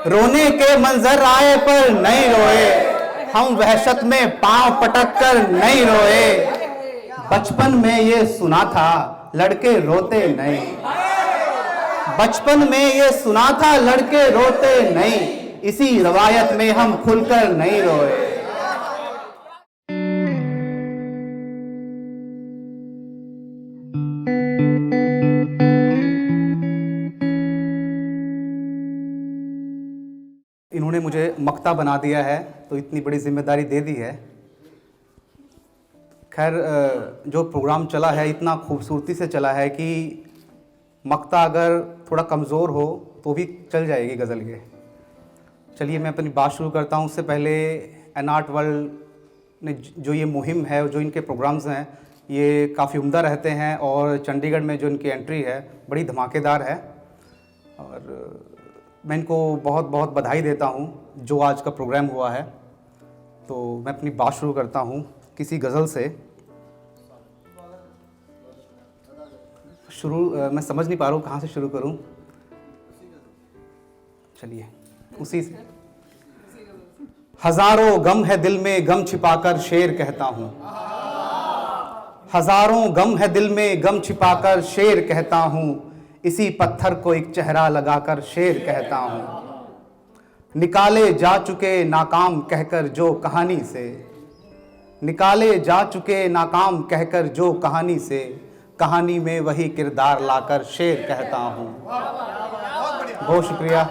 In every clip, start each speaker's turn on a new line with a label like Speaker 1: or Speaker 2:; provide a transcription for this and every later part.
Speaker 1: रोने के मंजर आए पर नहीं रोए, हम वहशत में पांव पटक कर नहीं रोए। बचपन में ये सुना था लड़के रोते नहीं, बचपन में ये सुना था लड़के रोते नहीं, इसी रवायत में हम खुलकर नहीं रोए। इन्होंने मुझे मक्ता बना दिया है तो इतनी बड़ी जिम्मेदारी दे दी है। खैर, जो प्रोग्राम चला है इतना खूबसूरती से चला है कि मक्ता अगर थोड़ा कमज़ोर हो तो भी चल जाएगी गज़ल ये। चलिए मैं अपनी बात शुरू करता हूँ। उससे पहले एन आर्ट वर्ल्ड ने जो ये मुहिम है, जो इनके प्रोग्राम्स हैं, ये काफ़ी उम्दा रहते हैं और चंडीगढ़ में जो इनकी एंट्री है बड़ी धमाकेदार है और मैं इनको बहुत बहुत बधाई देता हूँ जो आज का प्रोग्राम हुआ है। तो मैं अपनी बात शुरू करता हूँ किसी गज़ल से। मैं समझ नहीं पा रहा हूँ कहाँ से शुरू करूँ। चलिए उसी से। हज़ारों गम है दिल में गम छिपाकर शेर कहता हूँ, हज़ारों गम है दिल में गम छिपाकर शेर कहता हूँ, इसी पत्थर को एक चेहरा लगाकर शेर कहता हूँ। निकाले जा चुके नाकाम कहकर जो कहानी से, निकाले जा चुके नाकाम कहकर जो कहानी से, कहानी में वही किरदार लाकर शेर कहता हूँ। बहुत शुक्रिया।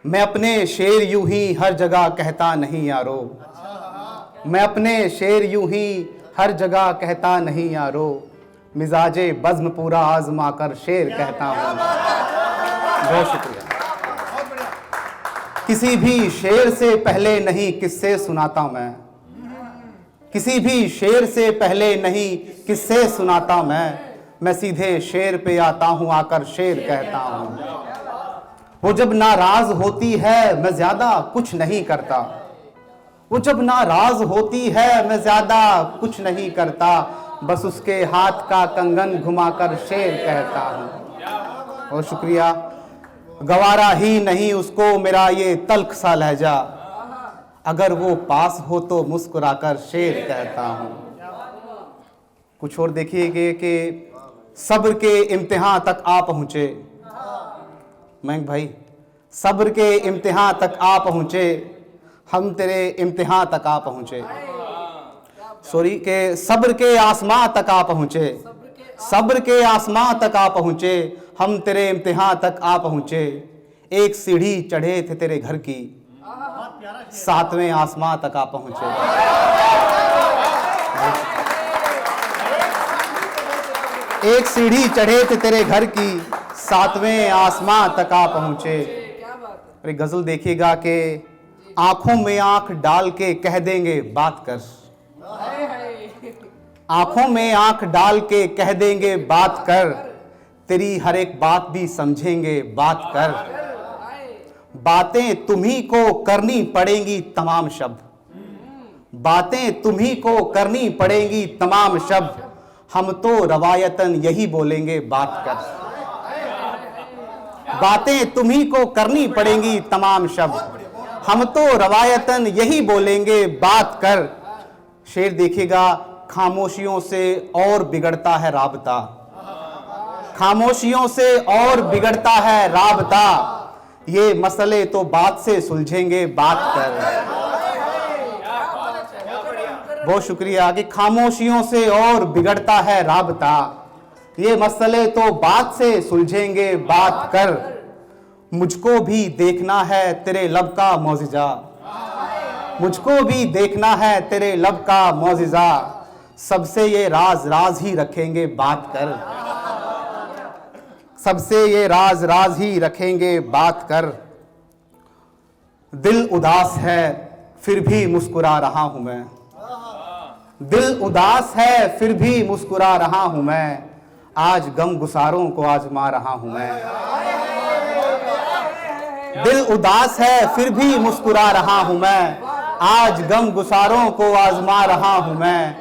Speaker 1: मैं अपने शेर यूं ही हर जगह कहता नहीं यारो, मैं अपने शेर यूं ही हर जगह कहता नहीं यारो, मिजाजे बज़्म पूरा आजमा कर शेर कहता हूँ। बहुत शुक्रिया। किसी भी शेर से पहले नहीं किस्से सुनाता मैं, किसी भी शेर से पहले नहीं किस्से सुनाता मैं सीधे शेर पे आता हूँ आकर शेर कहता हूँ। वो जब नाराज होती है मैं ज्यादा कुछ नहीं करता, वो जब नाराज होती है मैं ज्यादा कुछ नहीं करता, बस उसके हाथ का कंगन घुमाकर शेर कहता हूँ। और शुक्रिया। गवारा ही नहीं उसको मेरा ये तल्ख सा लहजा, अगर वो पास हो तो मुस्कुराकर शेर कहता हूँ। कुछ और देखिए कि सब्र के इम्तिहान तक आ पहुँचे, मयंक भाई, सब्र के इम्तिहान तक आ पहुँचे, हम तेरे इम्तिहान तक आ पहुँचे। सॉरी, के सब्र के आसमां तक आ पहुँचे, सब्र के आसमां तक आ पहुँचे, हम तेरे इम्तिहान तक आ पहुँचे। एक सीढ़ी चढ़े थे तेरे घर की, 7वें आसमां तक आ पहुँचे। एक सीढ़ी चढ़े थे तेरे घर की, 7वें आसमां तक आ पहुँचे। अरे गज़ल देखिएगा कि आंखों में आंख डाल के कह देंगे बात कर, आंखों में आंख डाल के कह देंगे बात कर, तेरी हर एक बात भी समझेंगे बात कर। बातें तुम्ही को करनी पड़ेंगी तमाम शब्द, बातें तुम्ही को करनी पड़ेंगी तमाम शब्द, हम तो रवायतन यही बोलेंगे बात कर। बातें तुम्ही को करनी पड़ेंगी तमाम शब्द, हम तो रवायतन यही बोलेंगे बात कर। शेर देखिएगा, खामोशियों से और बिगड़ता है राबता, खामोशियों से और बिगड़ता है राबता, ये मसले तो बात से सुलझेंगे बात कर। बहुत शुक्रिया। कि खामोशियों से और बिगड़ता है राबता, ये मसले तो बात से सुलझेंगे बात कर। मुझको भी देखना है तेरे लब का मौजिजा, मुझको भी देखना है तेरे लब का मौजिजा, सबसे ये राज राज ही रखेंगे बात कर, सबसे ये राज राज ही रखेंगे बात कर। दिल उदास है फिर भी मुस्कुरा रहा हूं मैं, दिल उदास है फिर भी मुस्कुरा रहा हूं मैं, आज गम गुसारों को आजमा रहा हूं मैं। दिल उदास है फिर भी मुस्कुरा रहा हूं मैं, आज गम गुसारों को आजमा रहा हूं मैं।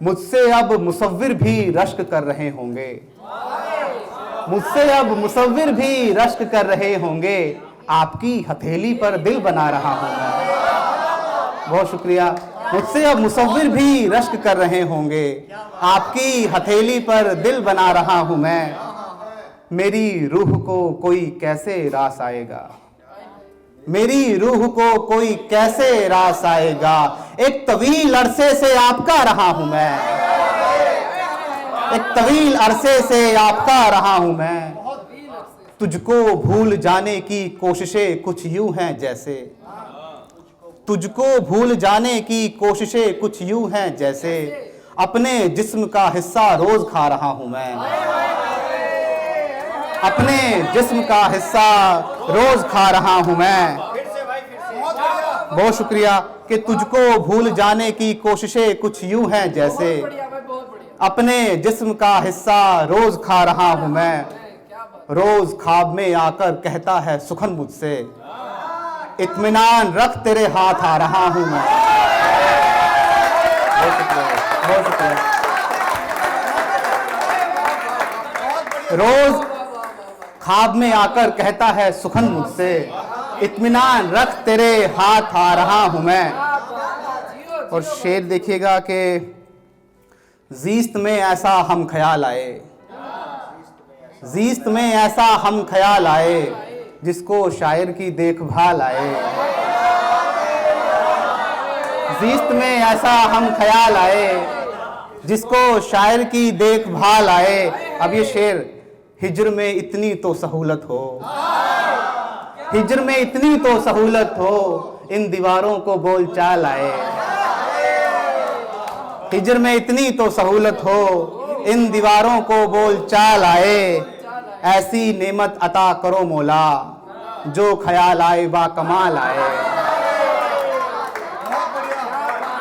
Speaker 1: मुझसे अब मुसव्विर भी रश्क कर रहे होंगे, मुझसे अब मुसव्विर भी रश्क कर रहे होंगे, आपकी हथेली पर दिल बना रहा हूं मैं। बहुत शुक्रिया। मुझसे अब मुसव्विर भी रश्क कर रहे होंगे, आपकी हथेली पर दिल बना रहा हूं मैं। मेरी रूह को कोई कैसे रास आएगा, मेरी रूह को कोई कैसे रास आएगा। एक तवील अरसे से आपका रहा हूं मैं, एक तवील अरसे से आपका रहा हूं मैं। तुझको भूल जाने की कोशिशें कुछ यूं हैं जैसे, तुझको भूल जाने की कोशिशें कुछ यूं हैं जैसे अपने जिस्म का हिस्सा रोज खा रहा हूं मैं, अपने जिस्म का हिस्सा रोज खा रहा हूं मैं। बहुत शुक्रिया। कि तुझको भूल जाने की कोशिशें कुछ यूं हैं जैसे अपने जिस्म का हिस्सा रोज खा रहा हूं मैं। रोज ख्वाब में आकर कहता है सुखन मुझसे, इत्मीनान रख तेरे हाथ आ रहा हूं मैं। बहुत शुक्रिया, बहुत शुक्रिया। रोज ख्वाब में आकर कहता है सुखन मुझसे, इत्मीनान रख तेरे हाथ आ रहा हूं मैं। और शेर देखिएगा कि ज़ीस्त में ऐसा हम ख्याल आए, ज़ीस्त में ऐसा हम ख्याल आए जिसको शायर की देखभाल आए। ज़ीस्त में ऐसा हम ख्याल आए जिसको शायर की देखभाल आए। अब ये शेर, हिज्र में इतनी तो सहूलत हो, हिज्र में इतनी तो सहूलत हो, इन दीवारों को बोल चाल आए। हिज्र में इतनी तो सहूलत हो, इन दीवारों को बोल चाल आए। ऐसी नेमत अता करो मौला, जो ख्याल आए बा कमाल आए।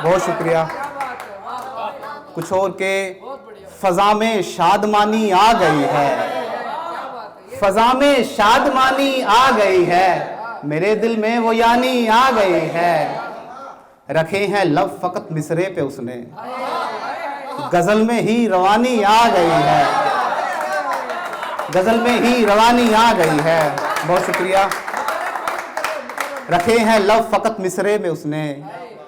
Speaker 1: बहुत शुक्रिया। कुछ और के फजा में शादमानी आ गई है, फजा में शादमानी आ गई है, मेरे दिल में वो यानी आ गई है। रखे हैं लब फकत मिसरे पे उसने, गजल में ही रवानी आ गई है, गजल में ही रवानी आ गई है। बहुत शुक्रिया। रखे हैं लब फकत मिसरे में उसने,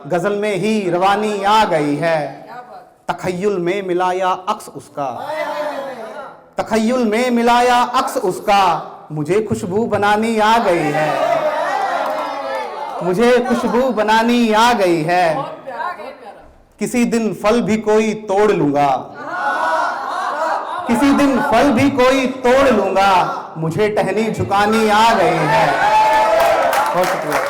Speaker 1: गजल में ही रवानी आ गई है। तखय्युल में मिलाया अक्स उसका, तखय्युल में मिलाया अक्स उसका, मुझे खुशबू बनानी आ गई है, मुझे खुशबू बनानी आ गई है। किसी दिन फल भी कोई तोड़ लूंगा, किसी दिन फल भी कोई तोड़ लूंगा, मुझे टहनी झुकानी आ गई है। बहुत शुक्रिया।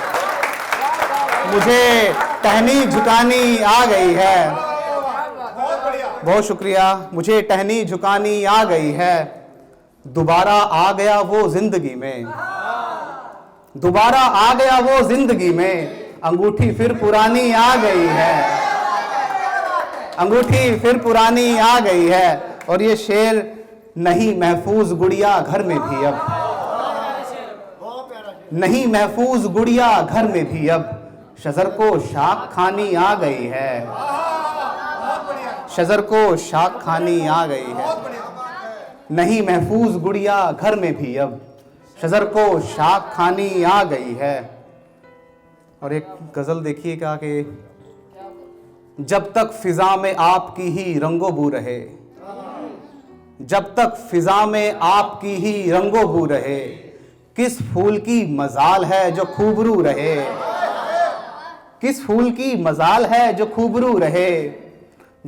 Speaker 1: मुझे टहनी झुकानी आ गई है। बहुत शुक्रिया। मुझे टहनी झुकानी आ गई है। दोबारा आ गया वो जिंदगी में, दोबारा आ गया वो जिंदगी में, अंगूठी फिर पुरानी आ गई है, अंगूठी फिर पुरानी आ गई है। और ये शेर, नहीं महफूज गुड़िया घर में भी अब, नहीं महफूज गुड़िया घर में भी अब, शजर को शाख खानी आ गई है, शजर को शाख खानी आ गई है। नहीं महफूज गुड़िया घर में भी अब, शजर को शाख खानी आ गई है। और एक गजल देखिएगा कि जब तक फिजा में आपकी ही रंगो बू रहे, जब तक फिजा में आपकी ही रंगो बू रहे, किस फूल की मजाल है जो खूबरू रहे, किस फूल की मजाल है जो खूबरू रहे।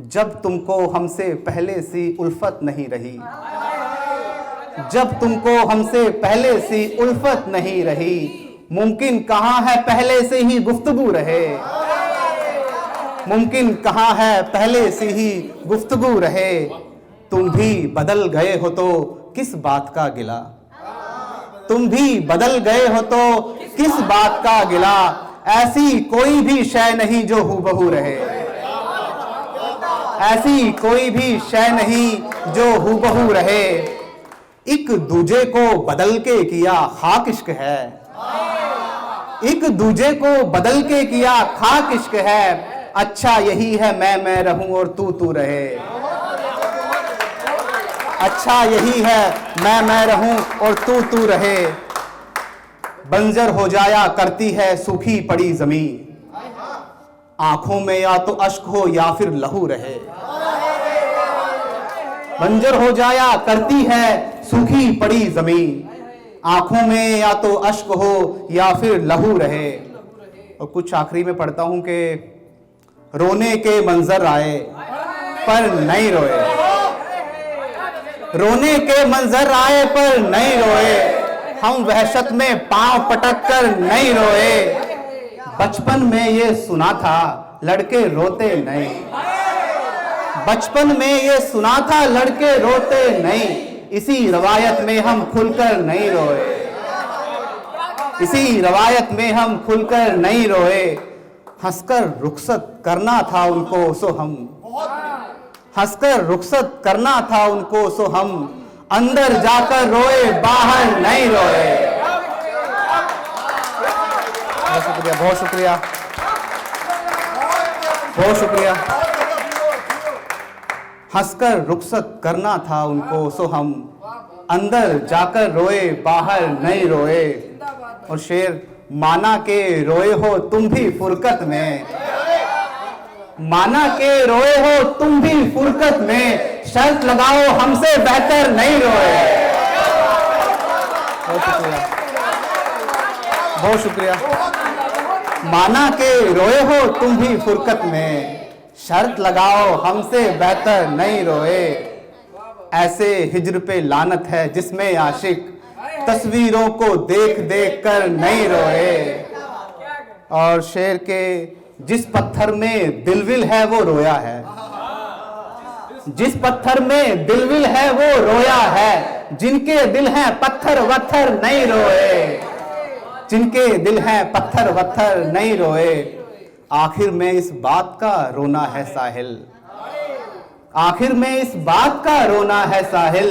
Speaker 1: जब तुमको हमसे पहले सी उल्फत नहीं रही, जब तुमको हमसे पहले सी उल्फत नहीं रही, मुमकिन कहाँ है पहले से ही गुफ्तगू रहे, मुमकिन कहाँ है पहले से ही गुफ्तगू रहे। तुम भी बदल गए हो तो किस बात का गिला, तुम भी बदल गए हो तो किस बात का गिला, ऐसी कोई भी शय नहीं जो हूबहू रहे, ऐसी कोई भी शय नहीं जो हूबहू रहे। एक दूजे को बदल के किया खाक इश्क है, एक दूजे को बदल के किया खाक इश्क है, अच्छा यही है मैं रहूं और तू रहे, अच्छा यही है मैं रहूं और तू रहे। बंजर हो जाया करती है सूखी पड़ी जमीन, आंखों में या तो अश्क हो या फिर लहू रहे। बंजर हो जाया करती है सूखी पड़ी जमीन, आंखों में या तो अश्क हो या फिर लहू रहे। और कुछ आखिरी में पढ़ता हूं कि रोने के मंजर आए पर नहीं रोए, रोने के मंजर आए पर नहीं रोए, हम वहशत में पांव पटक कर नहीं रोए। बचपन में ये सुना था लड़के रोते नहीं, बचपन में ये सुना था लड़के रोते नहीं, इसी रवायत में हम खुलकर नहीं रोए, इसी रवायत में हम खुलकर नहीं रोए। हंसकर रुखसत करना था उनको सो हम, हंसकर रुखसत करना था उनको सो हम, अंदर जाकर रोए बाहर नहीं रोए। बहुत शुक्रिया, बहुत शुक्रिया, बहुत शुक्रिया। हंसकर रुखसत करना था उनको सो हम, अंदर जाकर रोए बाहर नहीं रोए। और शेर, माना के रोए हो तुम भी फुरकत में, माना के रोए हो तुम भी फुरकत में, शर्त लगाओ हमसे बेहतर नहीं रोए। बहुत शुक्रिया, बहुत शुक्रिया। माना के रोए हो तुम भी फुरकत में, शर्त लगाओ हमसे बेहतर नहीं रोए। ऐसे हिज्र पे लानत है जिसमें आशिक तस्वीरों को देख देख कर नहीं रोए। और शेर के, जिस पत्थर में दिलविल है वो रोया है, जिस पत्थर में दिलविल है वो रोया है, जिनके दिल हैं पत्थर वत्थर नहीं रोए, जिनके दिल हैं पत्थर वत्थर नहीं रोए। आखिर में इस बात का रोना है साहिल, आखिर में इस बात का रोना है साहिल,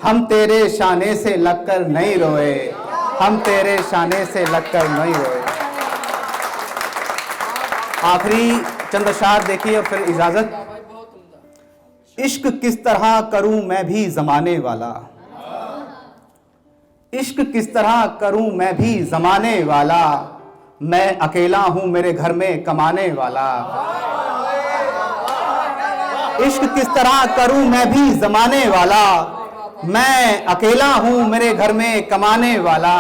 Speaker 1: हम तेरे शाने से लगकर नहीं रोए, हम तेरे शाने से लगकर नहीं रोए। आखिरी चंद अशार देखिए और फिर इजाजत। इश्क किस तरह करूं मैं भी जमाने वाला, इश्क किस तरह करूं मैं भी जमाने वाला, मैं अकेला हूं मेरे घर में कमाने वाला। इश्क किस तरह करूं मैं भी जमाने वाला, मैं अकेला हूं मेरे घर में कमाने वाला।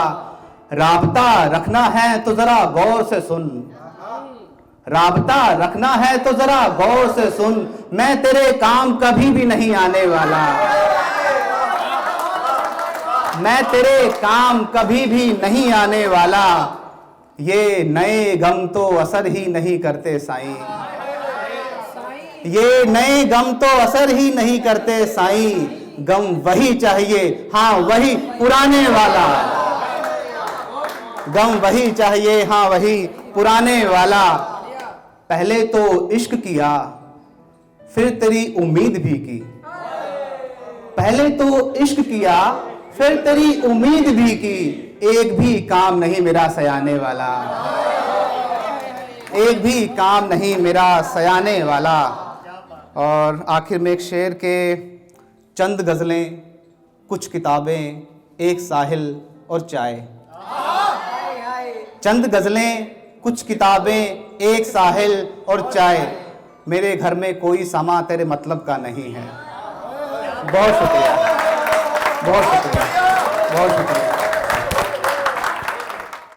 Speaker 1: राबता रखना है तो जरा गौर से सुन, राबता रखना है तो जरा गौर से सुन, मैं तेरे काम कभी भी नहीं आने वाला, मैं तेरे काम कभी भी नहीं आने वाला। ये नए गम तो असर ही नहीं करते साईं, ये नए गम तो असर ही नहीं करते साईं, गम वही चाहिए, हाँ वही पुराने वाला, गम वही चाहिए, हाँ वही पुराने वाला। पहले तो इश्क किया फिर तेरी उम्मीद भी की, पहले तो इश्क किया फिर तेरी उम्मीद भी की, एक भी काम नहीं मेरा सयाने वाला, एक भी काम नहीं मेरा सयाने वाला। और आखिर में एक शेर के चंद गज़लें, कुछ किताबें, एक साहिल और चाय। चंद गज़लें, कुछ किताबें, एक साहिल और चाय, मेरे घर में कोई सामा तेरे मतलब का नहीं है। बहुत शुक्रिया, बहुत शुक्रिया, बहुत शुक्रिया।